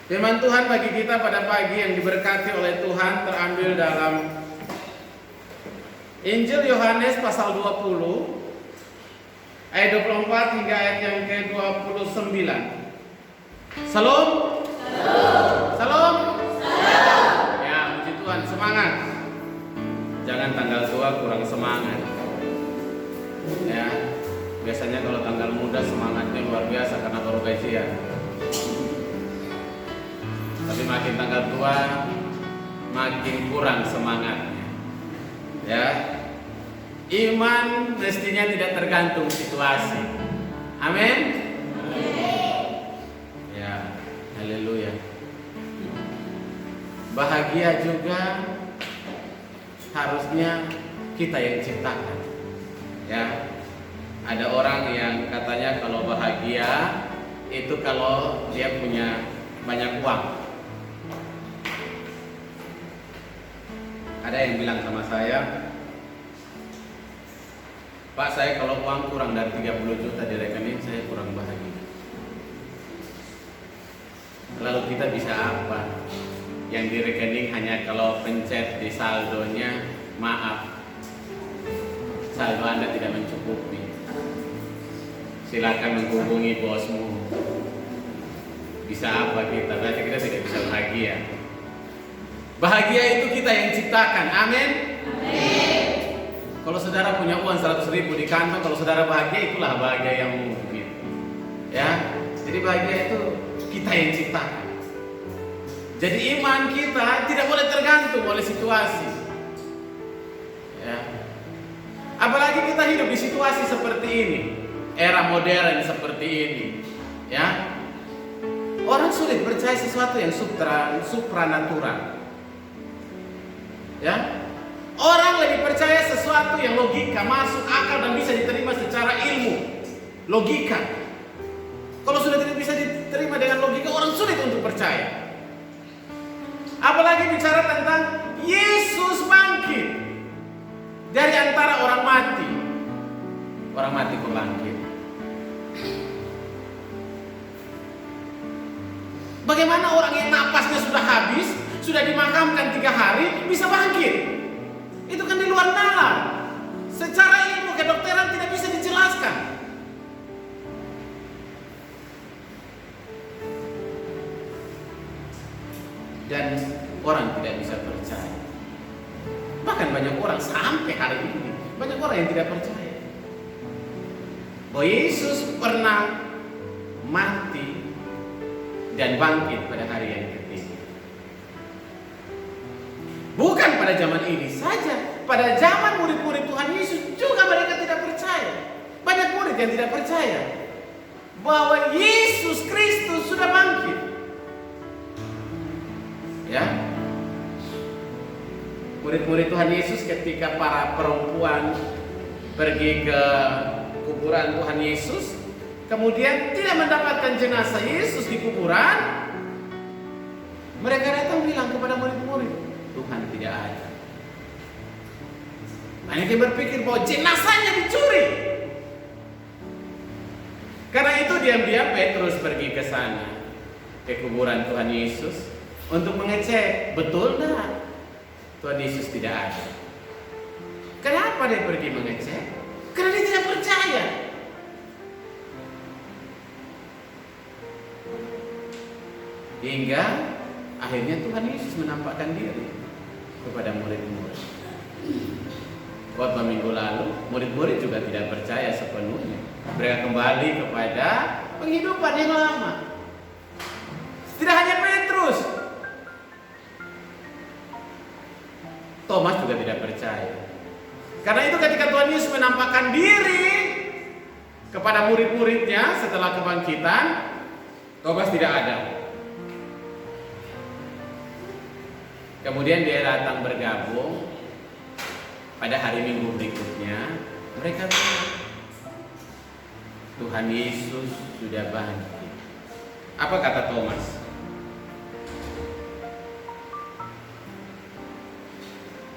Firman Tuhan bagi kita pada pagi yang diberkati oleh Tuhan terambil dalam Injil Yohanes pasal 20 ayat 24 hingga ayat yang ke-29. Salam. Salam. Ya, puji Tuhan, semangat. Jangan tanggal tua kurang semangat. Ya, biasanya kalau tanggal muda semangatnya luar biasa karena baru gajian. Tapi makin tanggal tua makin kurang semangatnya. Ya. Iman mestinya tidak tergantung situasi. Amin. Ya, haleluya. Bahagia juga harusnya kita yang ciptakan. Ya. Ada orang yang katanya kalau bahagia itu kalau dia punya banyak uang. Ada yang bilang sama saya, Pak, saya kalau uang kurang dari 30 juta di rekening, saya kurang bahagia. Lalu kita bisa apa? Yang di rekening hanya kalau pencet di saldonya, maaf, saldo Anda tidak mencukupi. Silakan menghubungi bosmu. Bisa apa kita? Berarti kita tidak bisa bahagia. Bahagia itu kita yang ciptakan. Amin. Amin. Kalau saudara punya uang 100.000 di kantong, kalau saudara bahagia, itulah bahagia yang mungkin. Ya, jadi bahagia itu kita yang ciptakan. Jadi iman kita tidak boleh tergantung oleh situasi. Ya. Apalagi kita hidup di situasi seperti ini, era modern seperti ini. Ya, orang sulit percaya sesuatu yang supranatural. Ya, orang lebih percaya sesuatu yang logika, masuk akal dan bisa diterima secara ilmu, logika. Kalau sudah tidak bisa diterima dengan logika, orang sulit untuk percaya. Apalagi bicara tentang Yesus bangkit dari antara orang mati. Orang mati kok bangkit? Bagaimana orang yang napasnya sudah habis, sudah dimakamkan 3 hari, bisa bangkit? Itu kan di luar nalar. Secara ilmu kedokteran tidak bisa dijelaskan. Dan orang tidak bisa percaya. Bahkan banyak orang sampai hari ini, banyak orang yang tidak percaya bahwa Yesus pernah mati dan bangkit pada hari yang ketiga. Bukan pada zaman ini saja, pada zaman murid-murid Tuhan Yesus juga mereka tidak percaya. Banyak murid yang tidak percaya bahwa Yesus Kristus sudah bangkit. Ya, murid-murid Tuhan Yesus ketika para perempuan pergi ke kuburan Tuhan Yesus, kemudian tidak mendapatkan jenazah Yesus di kuburan, mereka datang bilang kepada murid-murid, Tuhan tidak ada. Banyak yang berpikir bahwa jenazahnya dicuri. Karena itu diam-diam Petrus pergi ke sana, ke kuburan Tuhan Yesus, untuk mengecek betul enggak Tuhan Yesus tidak ada. Kenapa dia pergi mengecek? Karena dia tidak percaya. Hingga akhirnya Tuhan Yesus menampakkan diri kepada murid-murid. Khotbah minggu lalu, murid-murid juga tidak percaya sepenuhnya. Mereka kembali kepada penghidupan yang lama. Tidak hanya Petrus, Thomas juga tidak percaya. Karena itu ketika Tuhan Yesus menampakkan diri kepada murid-muridnya setelah kebangkitan, Thomas tidak ada. Kemudian dia datang bergabung pada hari Minggu berikutnya. Mereka bilang, Tuhan Yesus sudah bangkit. Apa kata Thomas?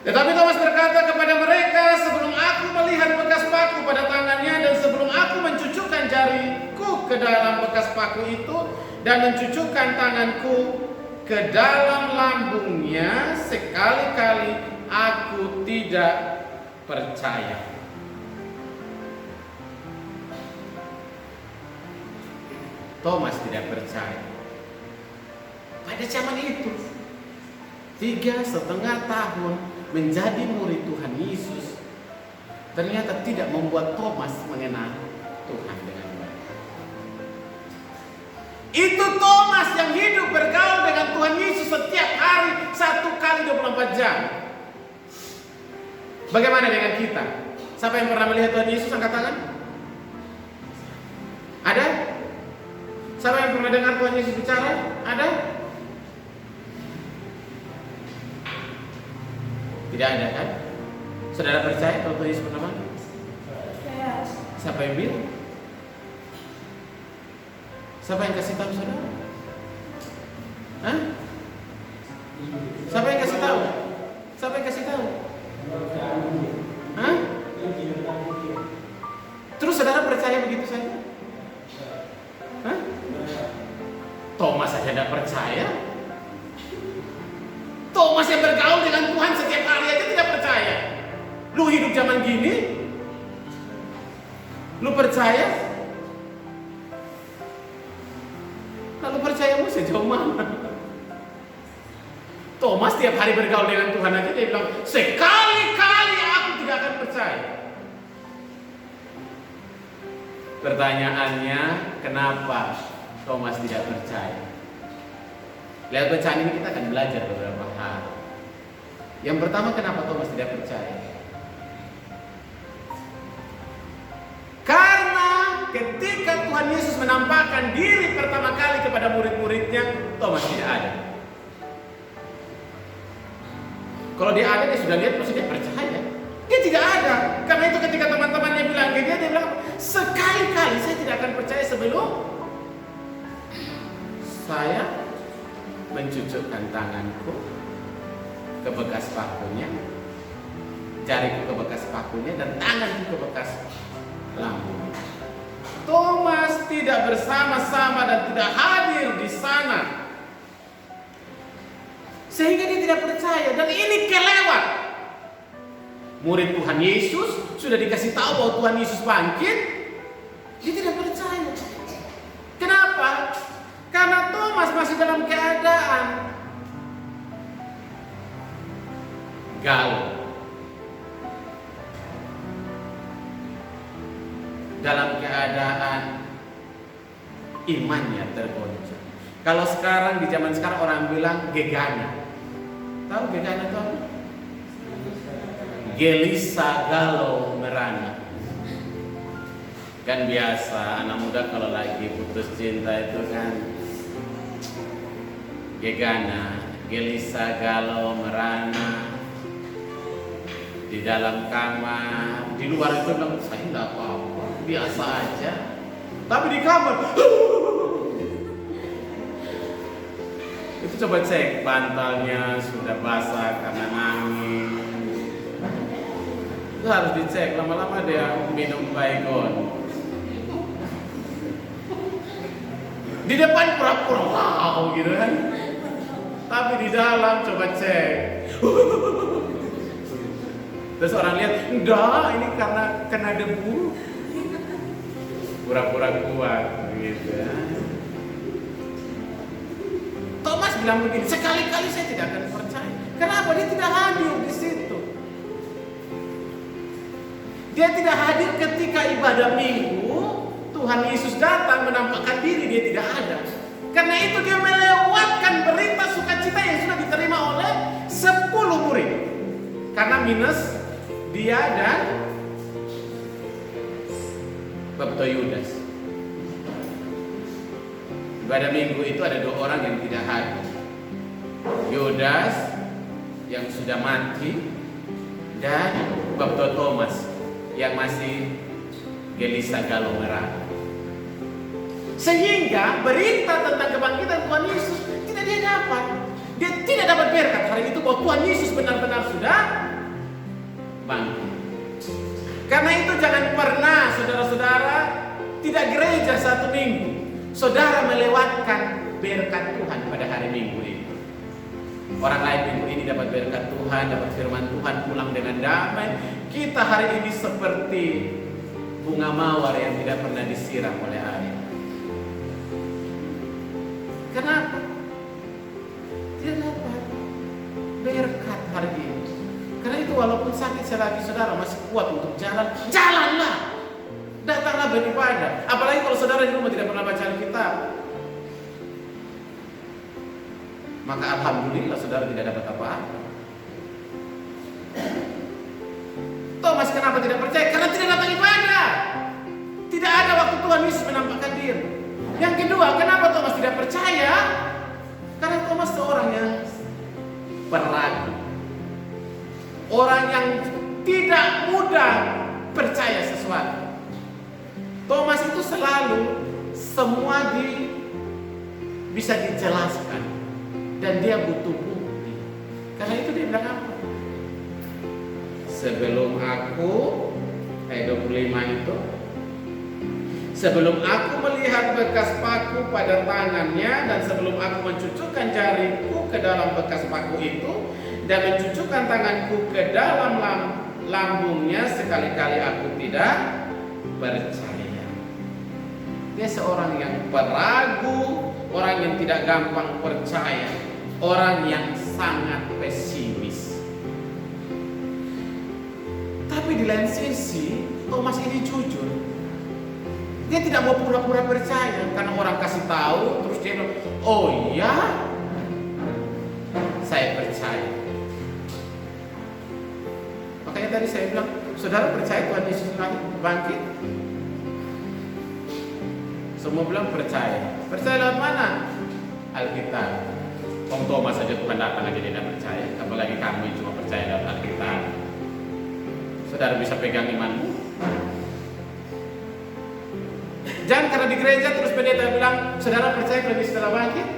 Tetapi Thomas berkata kepada mereka, sebelum aku melihat bekas paku pada tangannya dan sebelum aku mencucukkan jariku ke dalam bekas paku itu dan mencucukkan tanganku ke dalam lambungnya, sekali-kali aku tidak percaya. Thomas tidak percaya. Pada zaman itu 3,5 tahun menjadi murid Tuhan Yesus, ternyata tidak membuat Thomas mengenal Tuhan dengan baik. Itu Thomas yang hidup bergaul dengan Tuhan Yesus setiap hari 1 kali 24 jam. Bagaimana dengan kita? Siapa yang pernah melihat Tuhan Yesus angkat tangan? Ada? Siapa yang pernah dengar Tuhan Yesus bicara? Ada? Tidak ada kan? Saudara percaya kalau Tuhan Yesus pernah mana? Siapa yang bilang? Siapa yang kasih tahu saudara? Hah? Siapa yang kasih tahu? Siapa yang kasih tahu? Hah? Terus saudara percaya begitu saja? Hah? Thomas saja tidak percaya. Thomas yang bergaul dengan Tuhan setiap hari aja tidak percaya. Lu hidup zaman gini, lu percaya? Lalu percayamu sejauh mana? Thomas tiap hari bergaul dengan Tuhan aja dia bilang, sekali-kali aku tidak akan percaya. Pertanyaannya, kenapa Thomas tidak percaya? Lihat bacaan ini kita akan belajar beberapa hal. Yang pertama, kenapa Thomas tidak percaya? Karena ketika Tuhan Yesus menampakkan diri pertama kali kepada murid-muridnya, Thomas tidak ada. Kalau dia ada, dia sudah lihat, pasti dia percaya. Dia tidak ada. Karena itu ketika teman-temannya bilang ke dia bilang, sekali-kali saya tidak akan percaya sebelum saya mencucukkan tanganku ke bekas pakunya, jariku ke bekas pakunya, dan tanganku ke bekas lambungnya. Thomas tidak bersama-sama dan tidak hadir di sana, sehingga dia tidak percaya. Dan ini kelewat. Murid Tuhan Yesus sudah dikasih tahu bahwa Tuhan Yesus bangkit, dia tidak percaya. Kenapa? Karena Thomas masih dalam keadaan galau, dalam keadaan imannya tergoncang. Kalau sekarang, di zaman sekarang orang bilang gegana. Tahu gegana itu apa? Gelisah, galau, merana. Kan biasa anak muda kalau lagi putus cinta itu kan gegana, gelisah, galau, merana. Di dalam kamar, di luar itu bilang saya tidak apa-apa, biasa aja. Tapi di kamar itu coba cek bantalnya sudah basah karena nangis. Itu harus dicek, lama-lama dia minum Baygon. Di depan pura-pura wow gitu kan. Tapi di dalam coba cek. Terus orang lihat, enggak, ini karena kena debu. Pura-pura kuat gitu ya. Thomas bilang begini, sekali-kali saya tidak akan percaya. Kenapa? Dia tidak hadir di situ. Dia tidak hadir ketika ibadah minggu. Tuhan Yesus datang menampakkan diri, dia tidak ada. Karena itu dia melewatkan berita sukacita yang sudah diterima oleh 10 murid. Karena minus dia dan Bapto Yudas. Pada minggu itu ada 2 orang yang tidak hadir. Yudas yang sudah mati dan Bapto Thomas yang masih gelisah, galau, merana. Sehingga berita tentang kebangkitan Tuhan Yesus tidak dia dapat. Dia tidak dapat berkat hari itu bahwa Tuhan Yesus benar-benar sudah bangkit. Karena itu jangan pernah saudara-saudara tidak gereja 1 minggu saudara melewatkan berkat Tuhan pada hari Minggu itu. Orang lain minggu ini dapat berkat Tuhan, dapat firman Tuhan, pulang dengan damai. Kita hari ini seperti bunga mawar yang tidak pernah disiram oleh air. Kenapa? Dia dapat berkat hari ini. Karena itu walaupun sakit selagi saudara masih kuat untuk jalan, jalanlah. Datanglah beribadah. Apalagi kalau saudara di rumah tidak pernah baca Alkitab. Maka alhamdulillah saudara tidak dapat apa-apa. Thomas kenapa tidak percaya? Karena tidak datang ibadah. Tidak ada waktu Tuhan Yesus menampakkan diri. Yang kedua, kenapa Thomas tidak percaya? Karena Thomas seorang yang peragu. Orang yang tidak mudah percaya sesuatu. Thomas itu selalu semua bisa dijelaskan. Dan dia butuh bukti. Karena itu dia bilang apa? Sebelum aku, ayat 25 itu, sebelum aku melihat bekas paku pada tangannya dan sebelum aku mencucukkan jariku ke dalam bekas paku itu dan mencucukkan tanganku ke dalam lambungnya, sekali-kali aku tidak percaya. Dia seorang yang peragu, orang yang tidak gampang percaya, orang yang sangat pesimis. Tapi di lain sisi, Thomas ini jujur. Dia tidak mau pura-pura percaya karena orang kasih tahu, terus dia bilang, "Oh iya, saya percaya." Makanya tadi saya bilang, saudara percaya Tuhan Yesus bangkit? Semua bilang percaya. Percaya lewat mana? Alkitab. Om Thomas saja Tuhan datang aja tidak percaya. Apalagi kami cuma percaya lewat Alkitab. Saudara bisa pegang imanmu. Jangan karena di gereja terus pendeta bilang, saudara percaya Tuhan Yesus telah bangkit?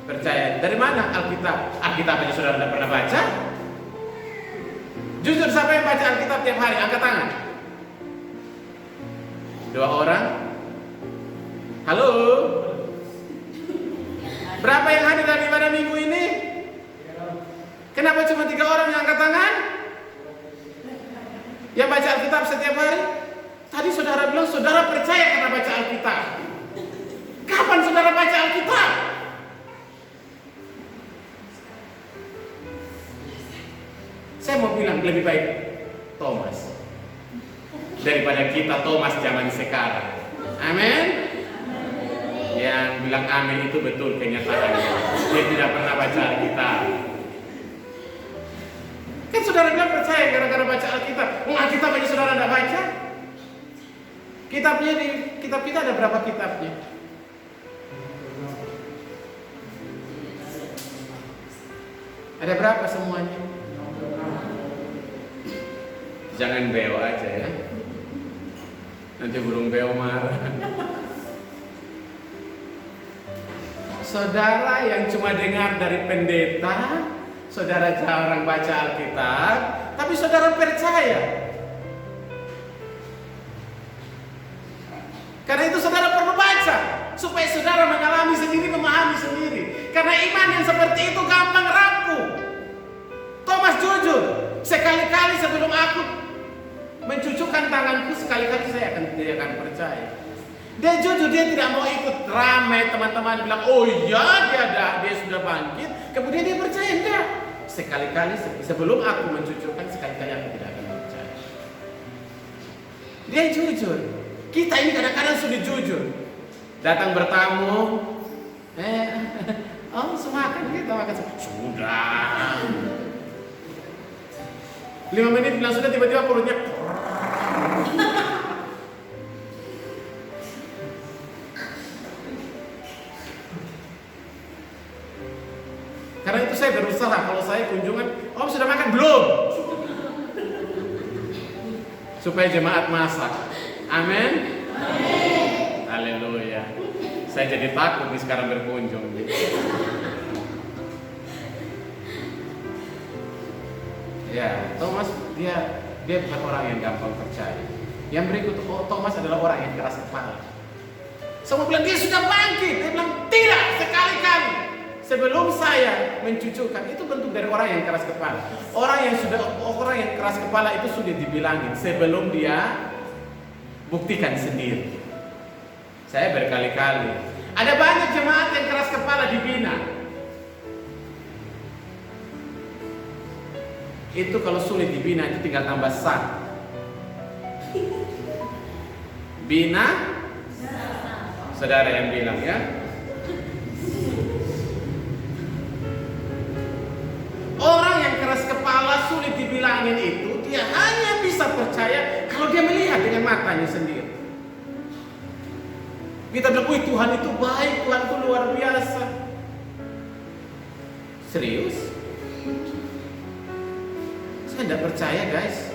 Percaya. Dari mana? Alkitab. Alkitab aja saudara tidak pernah baca. Jujur, siapa yang baca Alkitab tiap hari? Angkat tangan. 2 orang. Halo? Berapa yang hadir dalam ibadah minggu ini? Kenapa cuma 3 orang yang angkat tangan? Yang baca Alkitab setiap hari? Tadi saudara bilang saudara percaya karena baca Alkitab. Kapan saudara baca Alkitab? Saya mau bilang lebih baik Thomas daripada kita Thomas zaman sekarang. Amin. Yang bilang amin itu betul kenyataannya. Dia tidak pernah baca Alkitab. Kan saudara bilang percaya gara-gara baca Alkitab. Alkitab aja saudara tidak baca. Kitabnya di kitab kita ada berapa kitabnya? Ada berapa semuanya? Jangan beo aja ya. Nanti burung beo marah. Saudara yang cuma dengar dari pendeta, saudara jarang baca Alkitab, tapi saudara percaya. Karena itu saudara perlu baca, supaya saudara mengalami sendiri, memahami sendiri. Karena iman yang seperti itu gampang rapuh. Thomas jujur, sekali-kali sebelum aku mencucukkan tanganku, sekali-kali saya akan percaya. Dia jujur, dia tidak mau ikut ramai teman-teman bilang, oh iya dia sudah bangkit. Kemudian dia percaya, enggak. Sekali-kali sebelum aku mencucukkan, sekali-kali aku tidak akan percaya. Dia jujur. Kita ini kadang-kadang sudah jujur. Datang bertamu, makan kita makan sudah. 5 menit bilang sudah, tiba-tiba perutnya. Karena itu saya berusaha kalau saya kunjungan, Om sudah makan belum? Supaya jemaat masak. Amin. Haleluya. Saya jadi takut nih sekarang berkunjung. Ya, Thomas dia bukan orang yang gampang percaya. Yang berikut, Thomas adalah orang yang keras kepala. Semua bilang dia sudah bangkit. Dia bilang tidak, sekali-kali sebelum saya mencucukkan. Itu bentuk dari orang yang keras kepala. Orang yang keras kepala itu sudah dibilangin sebelum dia buktikan sendiri. Saya berkali-kali. Ada banyak jemaat yang keras kepala dibina. Itu kalau sulit dibina itu tinggal tambah sat. Bina, saudara yang bilang ya. Orang yang keras kepala sulit dibilangin itu, dia hanya bisa percaya kalau dia melihat dengan matanya sendiri. Kita bilang, wih Tuhan itu baik, Tuhan itu luar biasa. Serius? Saya tidak percaya guys.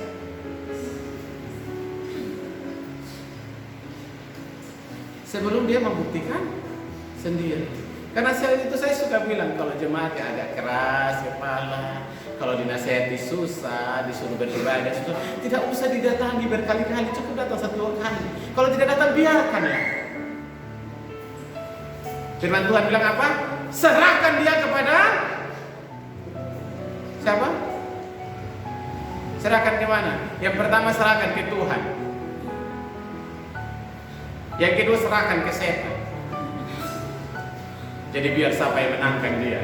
Sebelum dia membuktikan sendiri. Karena saya suka bilang kalau jemaat yang agak keras kepala, kalau dinasihati susah, disuruh beribadah susah, tidak usah didatangi berkali-kali, cukup datang 1-2 kali. Kalau tidak datang biarkan ya. Firman Tuhan bilang apa? Serahkan dia kepada siapa? Serahkan ke mana? Yang pertama serahkan ke Tuhan. Yang kedua serahkan ke setan. Jadi biar siapa yang menangkan dia.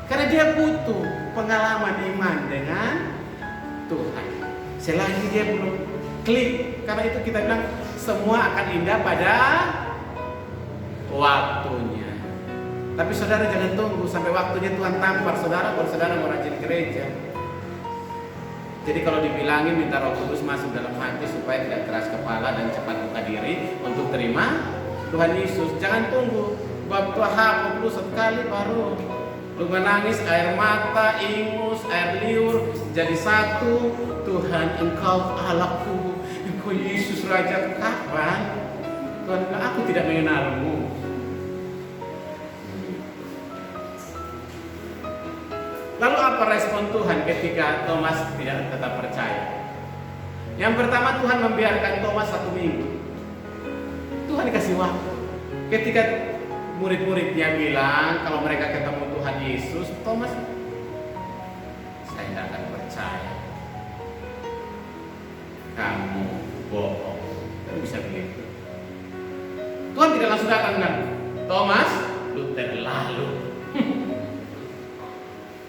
Karena dia butuh pengalaman iman dengan Tuhan. Selagi dia belum klik, karena itu kita bilang semua akan indah pada waktunya. Tapi saudara jangan tunggu sampai waktunya Tuhan tampar saudara kalau saudara mau rajin gereja. Jadi kalau dibilangin minta Roh Kudus masuk dalam hati supaya tidak keras kepala dan cepat buka diri untuk terima Tuhan Yesus. Jangan tunggu waktu hapus sekali baru lu menangis air mata, ingus, air liur jadi satu. Tuhan engkau Allahku, engkau Yesus Raja. Kapan? Tuhan bilang aku tidak mengenalmu. Lalu apa respon Tuhan ketika Thomas tidak tetap percaya? Yang pertama Tuhan membiarkan Thomas 1 minggu. Tuhan dikasih waktu. Ketika murid-muridnya bilang kalau mereka ketemu Tuhan Yesus, Thomas, saya tidak akan percaya. Kamu bohong. Kamu bisa begitu. Tuhan tidak langsung datang kan? Thomas, lu terlalu.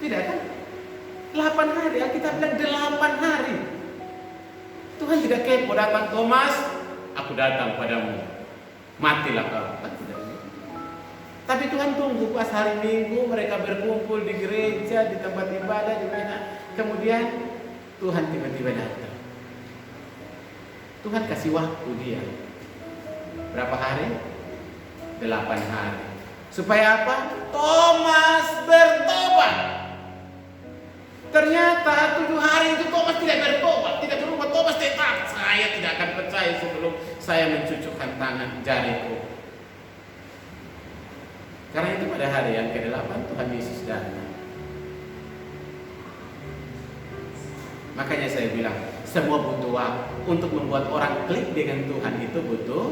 Tidak kan? 8 hari, Alkitab bilang 8 hari. Tuhan tidak kepo datang, Thomas, aku datang padamu. Matilah kau. Tapi Tuhan tunggu pas hari Minggu mereka berkumpul di gereja, di tempat ibadah, di mana. Kemudian Tuhan tiba-tiba datang. Tuhan kasih waktu dia. Berapa hari? 8 hari. Supaya apa? Thomas bertobat. Ternyata 7 hari itu Thomas tidak bertobat, tidak berubah. Thomas tetap, saya tidak akan percaya sebelum saya mencucukkan tangan jariku. Karena itu pada hari yang ke-8 Tuhan Yesus datang. Makanya saya bilang, semua butuh waktu. Untuk membuat orang klik dengan Tuhan itu butuh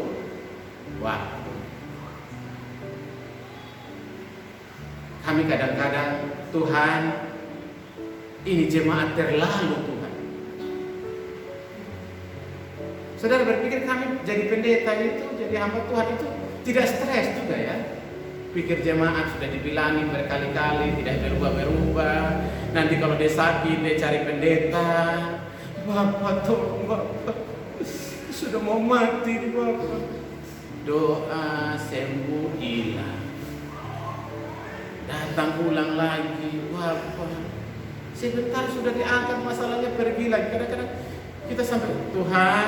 waktu. Kami kadang-kadang, Tuhan, ini jemaat terlalu Tuhan. Saudara berpikir kami jadi pendeta itu, jadi hamba Tuhan itu tidak stres juga ya. Pikir jemaat sudah dibilangin berkali-kali tidak berubah-berubah. Nanti kalau dia sakit dia cari pendeta. Bapak tolong Bapak, sudah mau mati Bapak. Doa sembuh hilang. Datang ulang lagi Bapak. Sebentar sudah diangkat masalahnya pergi lagi. Kadang-kadang kita sampai Tuhan,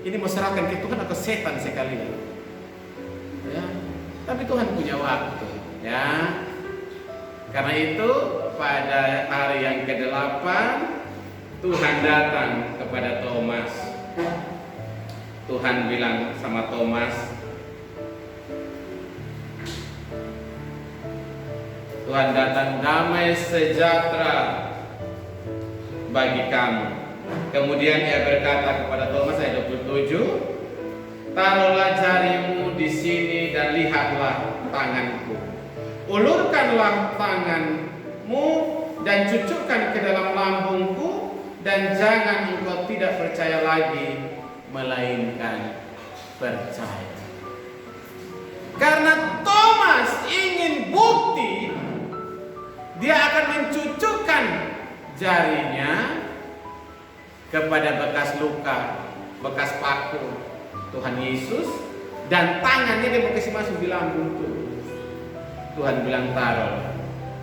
ini mau serahkan ke Tuhan atau setan sekali lagi. Ya. Tapi Tuhan punya waktu, ya. Karena itu pada hari yang ke-8 Tuhan datang kepada Thomas. Tuhan bilang sama Thomas, Tuhan datang damai sejahtera bagi kamu. Kemudian ia berkata kepada Thomas ayat 27, taruhlah jarimu di sini dan lihatlah tanganku. Ulurkanlah tanganmu dan cucukkan ke dalam lambungku, dan jangan engkau tidak percaya lagi, melainkan percaya. Karena Thomas ingin bukti, dia akan mencucukkan jarinya kepada bekas luka, bekas paku Tuhan Yesus, dan tangannya dia mau kasih masuk di lambung itu. Tuhan bilang taruh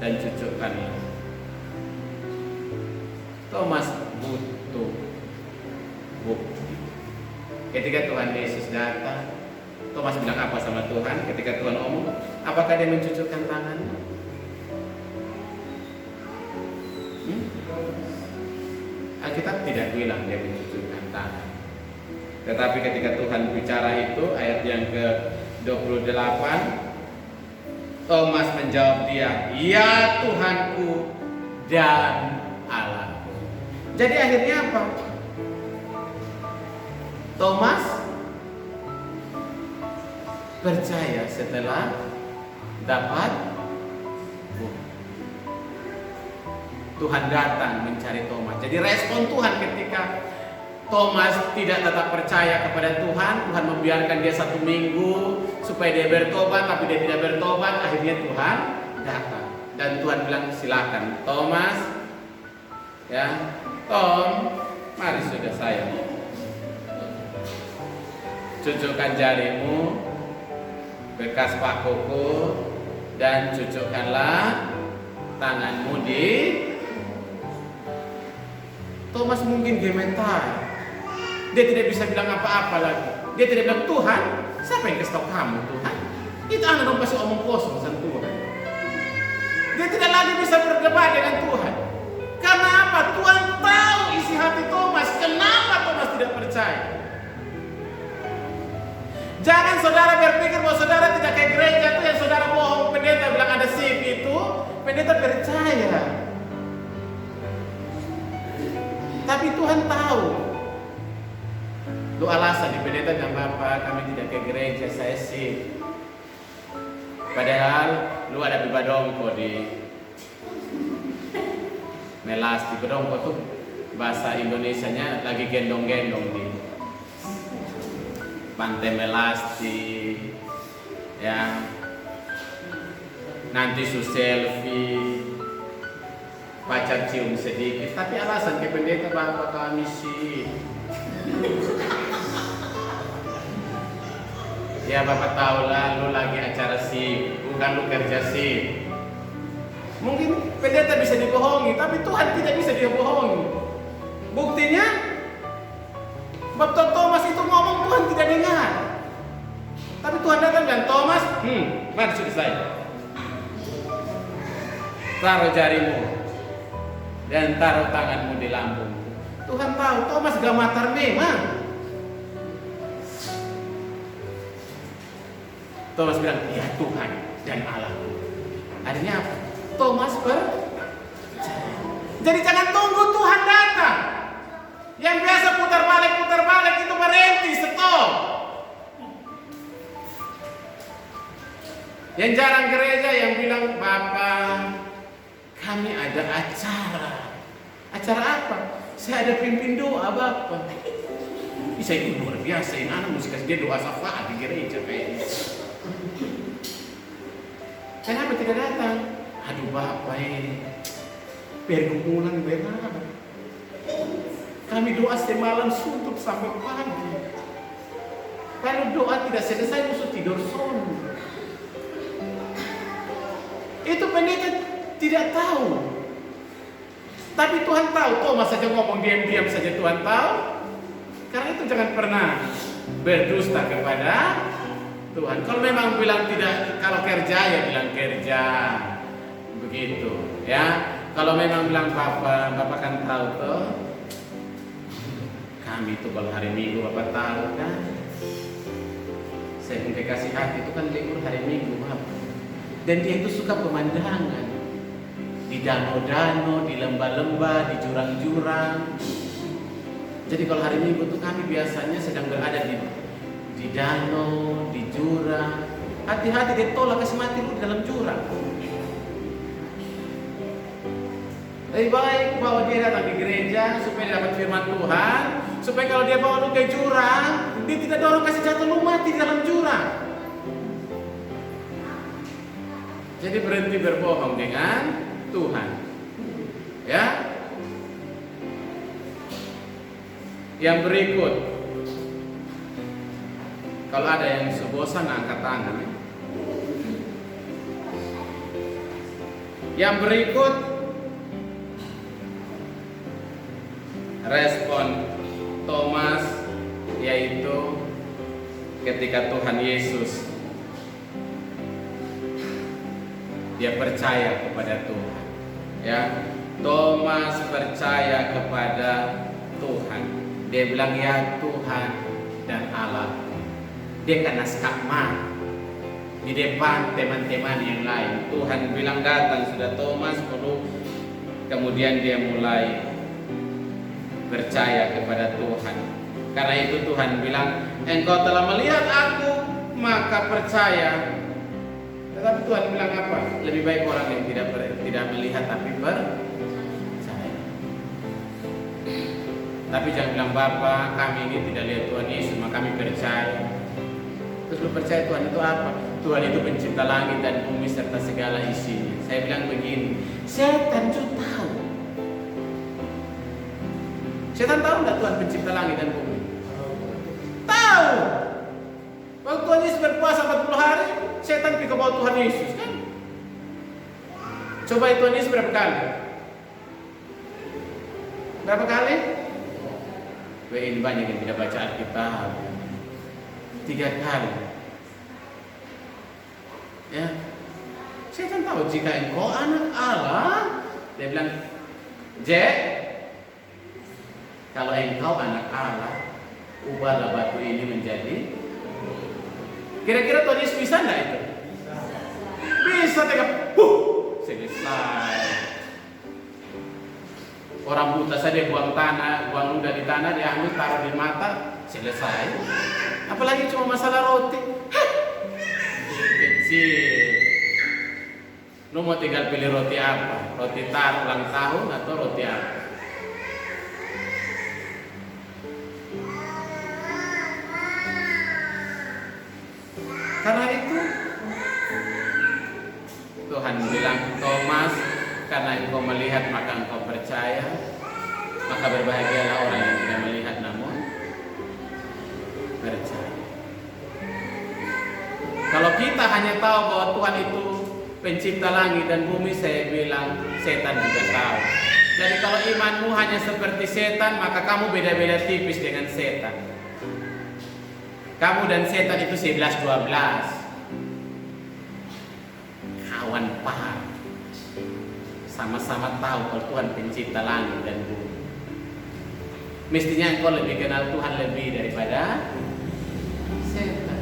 dan cucukkanlah. Thomas butuh bukti. Ketika Tuhan Yesus datang, Thomas bilang apa sama Tuhan? Ketika Tuhan omong, apakah dia mencucukkan tangannya? Alkitab tidak bilang dia mencucukkan tangan. Tetapi ketika Tuhan bicara itu, ayat yang ke-28, Thomas menjawab dia, "Ya Tuhanku dan Allahku." Jadi akhirnya apa? Thomas percaya setelah dapat bukti. Tuhan datang mencari Thomas. Jadi respon Tuhan ketika Thomas tidak tetap percaya kepada Tuhan, Tuhan membiarkan dia 1 minggu supaya dia bertobat, tapi dia tidak bertobat. Akhirnya Tuhan datang dan Tuhan bilang, silakan Thomas, ya Tom, mari sudah sayang, cucukkan jarimu bekas pakuku dan cucukkanlah tanganmu di. Thomas mungkin gemetar. Dia tidak bisa bilang apa-apa lagi. Dia tidak bilang, Tuhan, siapa yang kasih tahu kamu Tuhan? Itu anak dong pasti omong kosong sama Tuhan. Dia tidak lagi bisa berdebat dengan Tuhan. Karena apa? Tuhan tahu isi hati Thomas. Kenapa Thomas tidak percaya? Jangan saudara berpikir bahwa saudara tidak ke gereja itu yang saudara bohong. Pendeta bilang ada sip itu, pendeta percaya. Tapi Tuhan tahu. Lu alasan di pendeta gak apa-apa, kami tidak ke gereja, saya sip. Padahal lu ada bibadongko di Melasti. Bedongko tuh bahasa Indonesianya lagi gendong-gendong di Pantai Melasti, ya. Nanti su selfie, pacar cium sedikit. Tapi alasan ke pendeta, bapak kami sih, ya bapak tahu lah, lu lagi acara sih, bukan lu kerja sih. Mungkin pendeta bisa dibohongi, tapi Tuhan tidak bisa dia bohongi. Buktinya, Bapak Thomas itu ngomong Tuhan tidak dengar. Tapi Tuhan datang dan Thomas, mari sudah saya. Taruh jarimu dan taruh tanganmu di lambung. Tuhan tahu Thomas gak matar memang. Thomas bilang, ya Tuhan dan Allahku. Akhirnya apa? Thomas percaya. Jadi jangan tunggu Tuhan datang. Yang biasa putar balik itu berhenti, stop. Yang jarang gereja yang bilang, Bapak, kami ada acara. Acara apa? Saya ada pimpin doa Bapak. Bisa itu luar biasa, ini anak mesti kasih dia doa syafaat di gereja kayaknya. Kenapa tidak datang? Aduh Bapak ini pergumulan benar. Kami doa semalam suntuk sampai pagi. Kalau doa tidak selesai musuh tidur sono. Itu pendeta tidak tahu. Tapi Tuhan tahu. Thomas saja ngomong diam-diam saja Tuhan tahu. Karena itu jangan pernah berdusta kepada Tuhan. Kalau memang bilang tidak, kalau kerja ya bilang kerja. Begitu ya. Kalau memang bilang Bapak kan tahu toh. Kami itu kalau hari Minggu Bapak tahu kan. Saya punya kasih hati itu kan libur hari Minggu Bapak. Dan dia itu suka pemandangan. Di danau-danau, di lembah-lembah, di jurang-jurang. Jadi kalau hari Minggu itu kami biasanya sedang berada di di danau, di jurang. Hati-hati dia tolak kasih mati lu di dalam jurang. Lebih baik bawa dia datang di gereja supaya dia dapat firman Tuhan, supaya kalau dia bawa lu ke jurang, dia tidak dorong kasih jatuh lu mati di dalam jurang. Jadi berhenti berbohong dengan Tuhan. Ya. Yang berikut, kalau ada yang bosan angkat tangan. Yang berikut, respon Thomas, yaitu ketika Tuhan Yesus dia percaya kepada Tuhan. Ya, Thomas percaya kepada Tuhan. Dia bilang, ya Tuhan dan Allah. Dia kena skakmat di depan teman-teman yang lain. Tuhan bilang datang sudah Thomas perlu. Kemudian dia mulai percaya kepada Tuhan. Karena itu Tuhan bilang, engkau telah melihat aku, maka percaya. Tetapi Tuhan bilang apa? Lebih baik orang yang tidak melihat tapi percaya. Tapi jangan bilang, Bapak, kami ini tidak lihat Tuhan Yesus, maka kami percaya. Terus lu percaya Tuhan itu apa? Tuhan itu pencipta langit dan bumi serta segala isinya. Saya bilang begini, setan itu tahu. Setan tahu nggak Tuhan pencipta langit dan bumi? Tahu. Waktu Tuhan Yesus berpuasa 40 hari, setan pergi ke bawah Tuhan Yesus kan? Coba Tuhan Yesus berapa kali? Berapa kali? Ini banyak yang tidak baca Alkitab. 3 kali. Ya. Setan tahu jika engkau anak Allah, dia bilang, Jack, kalau engkau anak Allah, ubahlah batu ini menjadi. Kira-kira Tuhan Yesus bisa enggak itu? Bisa, tegak. Selesai. Orang buta saja buang ludah di tanah, dia ambil taruh di mata, selesai. Apalagi cuma masalah roti. Kecil. Lu mau tinggal pilih roti apa? Roti ulang tahun atau roti apa? Karena itu Tuhan bilang, Thomas, karena engkau melihat maka engkau percaya, maka berbahagialah orang yang tidak melihat namun percaya. Kalau kita hanya tahu bahwa Tuhan itu pencipta langit dan bumi, saya bilang setan juga tahu. Jadi kalau imanmu hanya seperti setan, maka kamu beda-beda tipis dengan setan. Kamu dan setan itu 11-12 kawan par. Sama-sama tahu kalau Tuhan pencipta langit dan bumi. Mestinya engkau lebih kenal Tuhan lebih daripada setan.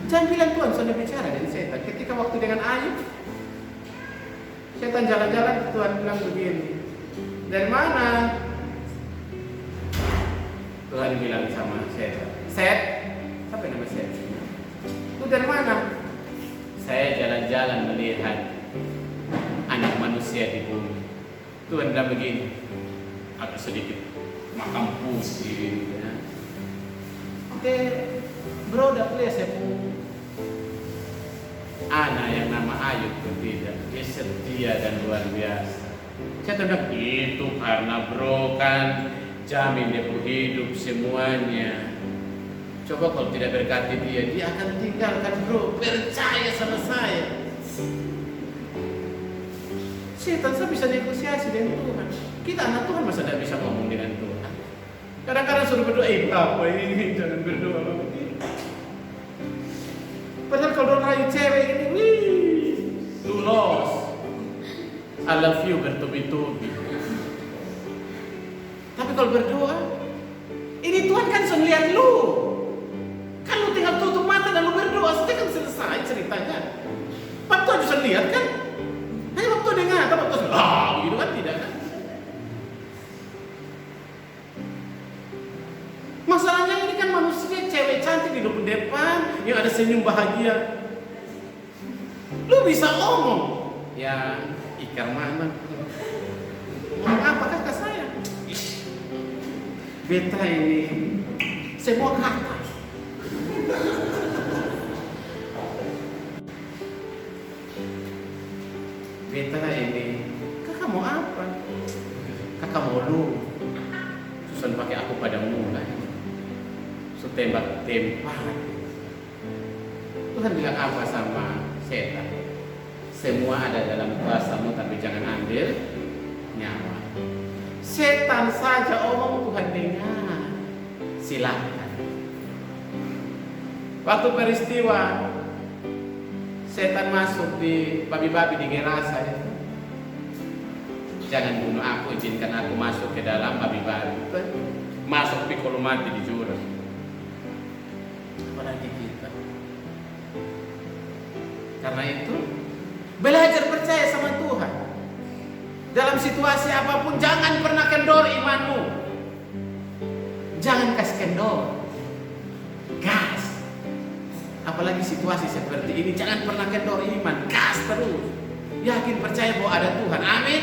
Jangan bilang Tuhan sudah bicara dengan setan. Ketika waktu dengan Ayub, setan jalan-jalan, Tuhan bilang begini, dari mana? Tuhan bilang sama setan, Set, apa nama Set? Lu dari mana? Saya jalan-jalan melihat anak manusia di bumi. Tuhan bilang begini, ada sedikit makam putih. Ya. Oke, bro, udah please ya bu. Anak yang nama Ayub tidak, dia setia dan luar biasa. Saya bilang itu karena bro kan jamin dia hidup semuanya. Coba kalau tidak berkati dia akan tinggalkan bro. Percaya sama saya. Setan saya bisa negosiasi dengan Tuhan. Kita anak Tuhan masa tidak bisa ngomong dengan Tuhan. Kadang-kadang suruh berdoa, apa ini jangan berdoa begini. Padahal kalau orang rayu cewek ini, lu lost. I love you bertubi-tubi. Tapi kalau berdoa, ini Tuhan kan sudah lihat lu. Kan lu tinggal tutup mata dan lu berdoa, saja kan selesai ceritanya. Pak Tuhan bisa lihat kan? Hanya waktu dia ngata, waktu gitu kan tidak kan? Masalahnya ini kan manusia cewek cantik di depan senyum bahagia. Lu bisa omong, ya ikar mana? Ngomong apa kakak saya? Beta ini semua kata. Beta ini, kakak mau apa? Kakak mau lu susun pakai aku pada mulai, su tembak. Tuhan bilang apa sama setan? Semua ada dalam kuasamu, tapi jangan ambil nyawa. Setan saja omong Tuhan dengar, silakan. Waktu peristiwa setan masuk di babi-babi di Gerasa itu, jangan bunuh aku, izinkan aku masuk ke dalam babi-babi. Masuk pikul mati di jurang. Apalagi kita. Karena itu belajar percaya sama Tuhan. Dalam situasi apapun jangan pernah kendor imanmu. Jangan kasih kendor. Gas. Apalagi situasi seperti ini, jangan pernah kendor iman. Gas terus. Yakin percaya bahwa ada Tuhan. Amin.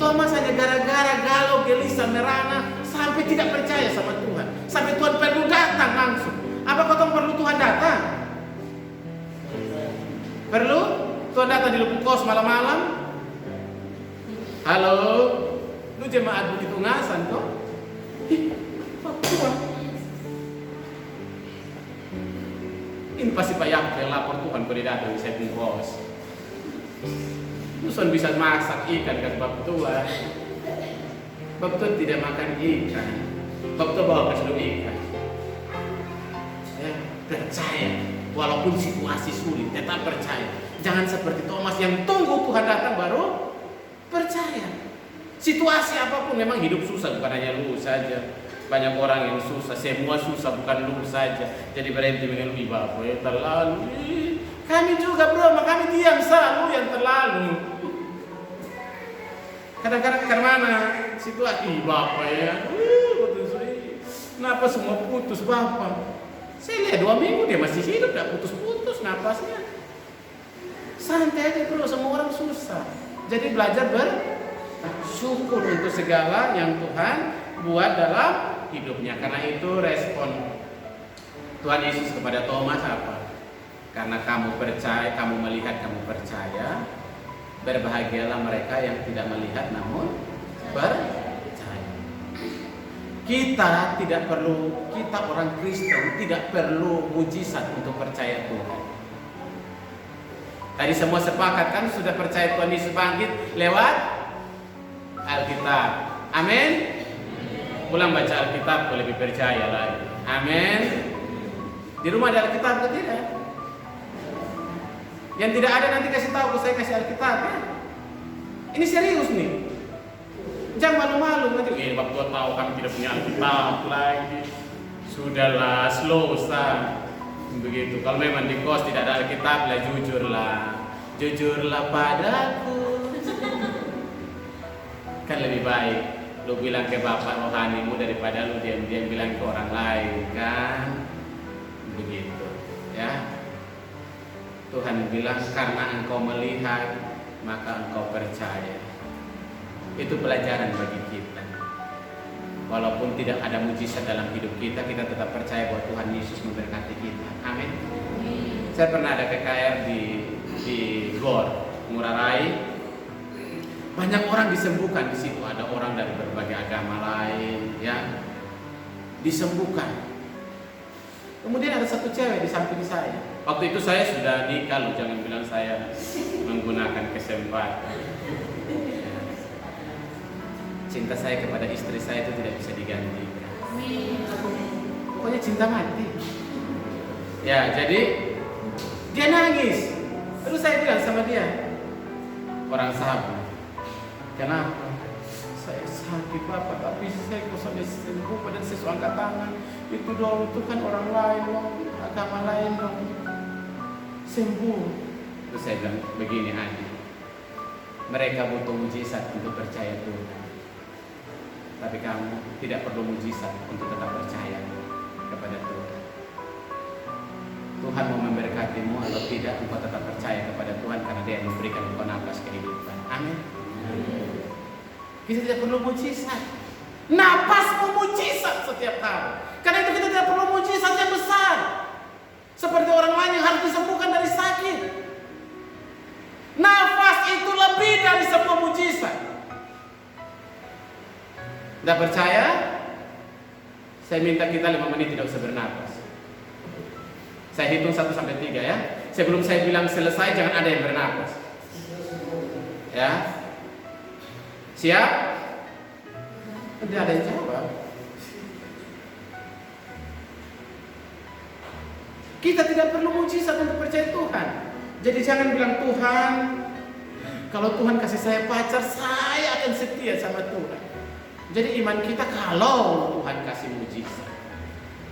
Thomas hanya gara-gara galau, gelisah, merana sampai tidak percaya sama Tuhan. Sampai Tuhan perlu datang langsung. Apa kau perlu Tuhan datang? Perlu Tuhan datang di lubuk kos malam-malam? Halo, lu jemaat begitu ngasan kok? Tuhan, ini pasti Pak Yakub yang lapor Tuhan kalau dia datang di setting kos. Tuhan bisa masak ikan kan bab Tuhan. Bab Tuhan tidak makan ikan. Bab Tuhan bawa ke seluruh ikan. Ya, percaya. Walaupun situasi sulit, tetap percaya. Jangan seperti Thomas yang tunggu Tuhan datang baru percaya. Situasi apapun memang hidup susah, bukan hanya lu saja. Banyak orang yang susah, semua susah, bukan lu saja. Jadi berhenti mengeluh, Bapak ya terlalu. Kami juga bro, maka kami diam selalu yang terlalu. Kadang-kadang ke mana situasi, Bapak ya. Kenapa semua putus Bapak? Saya lihat 2 minggu dia masih hidup, tidak putus-putus napasnya. Santai aja bro, semua orang susah. Jadi belajar bersyukur untuk segala yang Tuhan buat dalam hidupnya. Karena itu respon Tuhan Yesus kepada Thomas apa? Karena kamu percaya, kamu melihat, kamu percaya. Berbahagialah mereka yang tidak melihat namun percaya. Kita tidak perlu, kita orang Kristen tidak perlu mujizat untuk percaya Tuhan. Tadi semua sepakat kan sudah percaya Tuhan Yesus bangkit lewat Alkitab. Amin. Pulang baca Alkitab kau lebih percaya lagi. Amin. Di rumah ada Alkitab atau tidak? Yang tidak ada nanti kasih tahu, saya kasih Alkitab ya. Ini serius nih. Jangan malu-malu nanti. Waktu tahu kami tidak punya Alkitab lagi. Sudahlah, slow-sa. Begitu. Kalau memang di kos tidak ada Alkitab, lah jujurlah. Jujurlah padaku. Kan lebih baik lu bilang ke bapak rohanimu daripada lu diam-diam bilang ke orang lain, kan? Begitu, ya. Tuhan bilang karena engkau melihat, maka engkau percaya. Itu pelajaran bagi kita. Walaupun tidak ada mujizat dalam hidup kita, kita tetap percaya bahwa Tuhan Yesus memberkati kita. Amin. Saya pernah ada KKR di Gor Ngurah Rai. Banyak orang disembuhkan di situ. Ada orang dari berbagai agama lain, ya, disembuhkan. Kemudian ada satu cewek di samping saya. Waktu itu saya sudah nikah, loh, jangan bilang saya menggunakan kesempatan. Cinta saya kepada istri saya itu tidak bisa digantikan. Pokoknya cinta mati. Ya, jadi dia nangis. Terus saya bilang sama dia, orang sahabat, kenapa? Saya sakit Bapak, tapi saya kok sampai sembuh pada saya angkat tangan. Itu dong, itu kan orang lain dong, agama lain dong, sembuh. Terus saya bilang begini, Adi, mereka butuh mujizat untuk percaya Tuhan. Tapi kamu tidak perlu mujizat untuk tetap percaya kepada Tuhan. Tuhan mau memberkatimu atau tidak, engkau tetap percaya kepada Tuhan karena Dia yang memberikan engkau nafas kehidupan. Amin. Kita tidak perlu mujizat. Napasmu mujizat setiap hari. Karena itu kita tidak perlu mujizat yang besar. Seperti orang lain yang harus disembuhkan dari sakit. Nafas itu lebih dari semua mujizat. Tidak percaya? Saya minta kita 5 menit tidak usah bernafas. Saya hitung 1 sampai 3 ya. Sebelum saya bilang selesai, jangan ada yang bernafas. Ya. Siap? Tidak ada yang jawab. Kita tidak perlu mujizat untuk percaya Tuhan. Jadi jangan bilang, Tuhan, kalau Tuhan kasih saya pacar, saya akan setia sama Tuhan. Jadi iman kita kalau Tuhan kasih mujizat.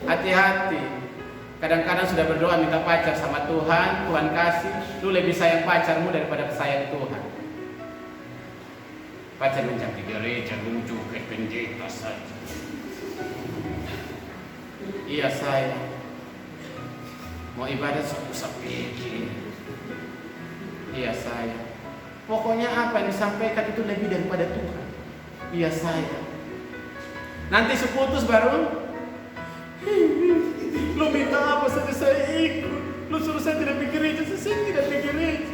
Hati-hati. Kadang-kadang sudah berdoa minta pacar sama Tuhan, Tuhan kasih, lu lebih sayang pacarmu daripada sayang Tuhan. Pacar menjadi gereja, lucu, kayak pendeta saja. Iya sayang. Mau ibadah susah pikir. Iya sayang. Pokoknya apa yang disampaikan itu lebih daripada Tuhan. Iya sayang. Nanti seputus baru, lu minta apa saja saya ikut. Lu suruh saya tidak pergi gereja, saya tidak pergi gereja.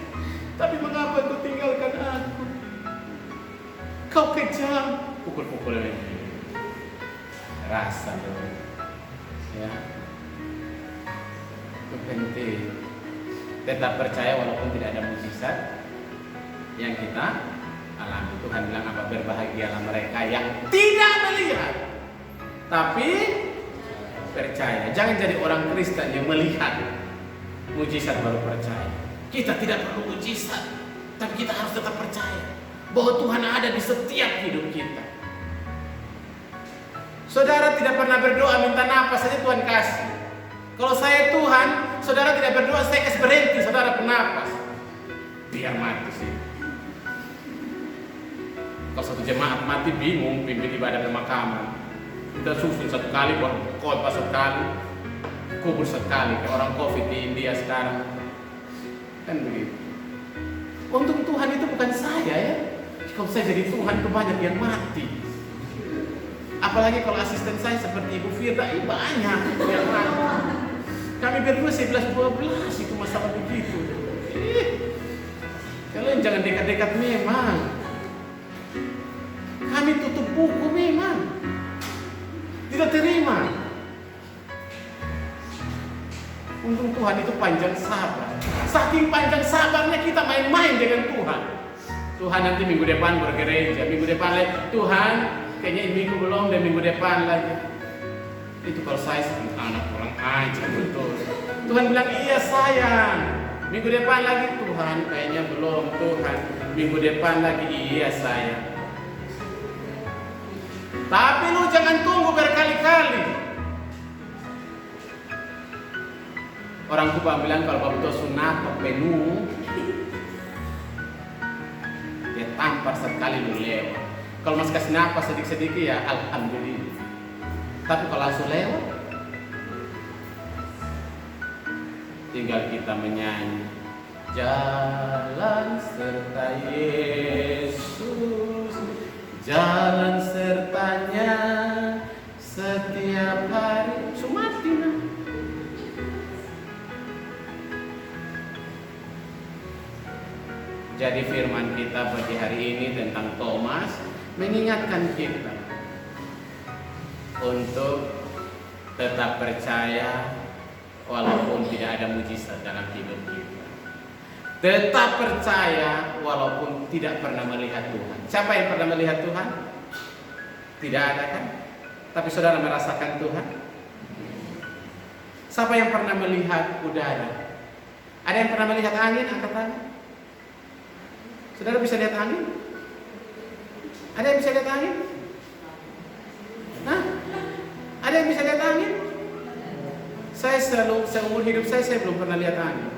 Tapi mengapa kau tinggalkan aku? Kau kejam. Pukul-pukul ini. Rasa dong. Ya. Itu penting. Tetap percaya walaupun tidak ada mujizat yang kita alami. Tuhan bilang apa? Berbahagialah mereka yang tidak melihat tapi percaya. Jangan jadi orang Kristen yang melihat mujizat baru percaya. Kita tidak perlu mujizat, tapi kita harus tetap percaya bahwa Tuhan ada di setiap hidup kita. Saudara tidak pernah berdoa minta nafas saja Tuhan kasih. Kalau saya Tuhan, saudara tidak berdoa, saya kasih berhenti, saudara bernafas. Biar mati sih. Kalau satu jemaat mati bingung pimpin ibadah pemakaman. Kita susun 1 kali, buat khotbah 1 kali, kubur 1 kali, kayak orang COVID di India sekarang. Kan begitu. Untung Tuhan itu bukan saya ya. Kalau saya jadi Tuhan, banyak yang mati. Apalagi kalau asisten saya seperti Ibu Firda, banyak yang mati. Kami berdua 11-12 itu masalah begitu. Kalian jangan dekat-dekat memang. Kami tutup buku memang. Tidak terima. Untung Tuhan itu panjang sabar. Saking panjang sabarnya kita main-main dengan Tuhan. Tuhan nanti minggu depan bergereja, minggu depan lagi Tuhan kayaknya ini minggu belum dan minggu depan lagi. Itu kalau saya seperti anak orang aja betul. Tuhan bilang iya sayang. Minggu depan lagi Tuhan kayaknya belum Tuhan. Minggu depan lagi iya sayang. Tapi lu jangan tunggu berkali-kali. Orang tua bilang kalau bapak sunat penuh, dia tampar sekali lu lewat. Kalau masih kasih napas sedikit-sedikit ya alhamdulillah. Tapi kalau langsung lewat, tinggal kita menyanyi jalan serta Yesus, jalan sertanya setiap hari. Sumatina. Jadi firman kita bagi hari ini tentang Thomas mengingatkan kita untuk tetap percaya walaupun tidak ada mujizat dalam hidup kita. Tetap percaya walaupun tidak pernah melihat Tuhan. Siapa yang pernah melihat Tuhan? Tidak ada kan? Tapi saudara merasakan Tuhan? Siapa yang pernah melihat udara? Ada yang pernah melihat angin? Angkat tangan. Saudara bisa lihat angin? Ada yang bisa lihat angin? Hah? Ada yang bisa lihat angin? Saya seumur hidup saya belum pernah lihat angin.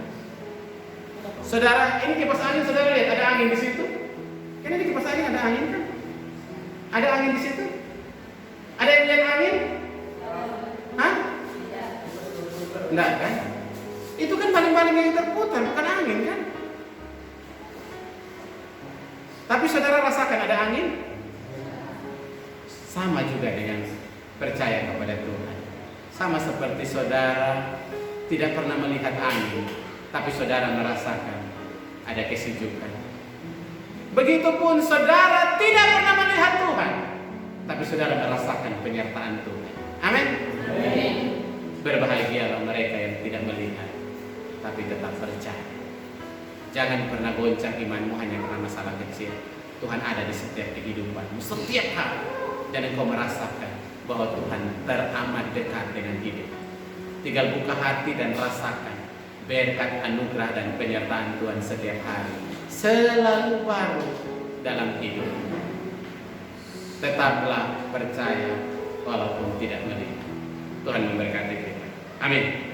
Saudara, ini kipas angin, saudara lihat ada angin di situ? Kan ini kipas angin ada angin kan? Ada angin di situ? Ada yang lihat angin? Hah? Enggak kan? Itu kan baling-baling yang terputar, bukan angin kan? Tapi saudara rasakan ada angin? Sama juga dengan percaya kepada Tuhan. Sama seperti saudara tidak pernah melihat angin, tapi saudara merasakan ada kesejukan. Begitupun saudara tidak pernah melihat Tuhan, tapi saudara merasakan penyertaan Tuhan. Amin. Berbahagialah mereka yang tidak melihat, tapi tetap percaya. Jangan pernah goncang imanmu hanya karena masalah kecil. Tuhan ada di setiap kehidupanmu, setiap hari, dan engkau merasakan bahwa Tuhan teramat dekat dengan hidup. Tinggal buka hati dan rasakan berkat, anugerah, dan penyertaan Tuhan setiap hari, selalu baru dalam hidup. Tetaplah percaya walaupun tidak melihat. Tuhan memberkati kita. Amin.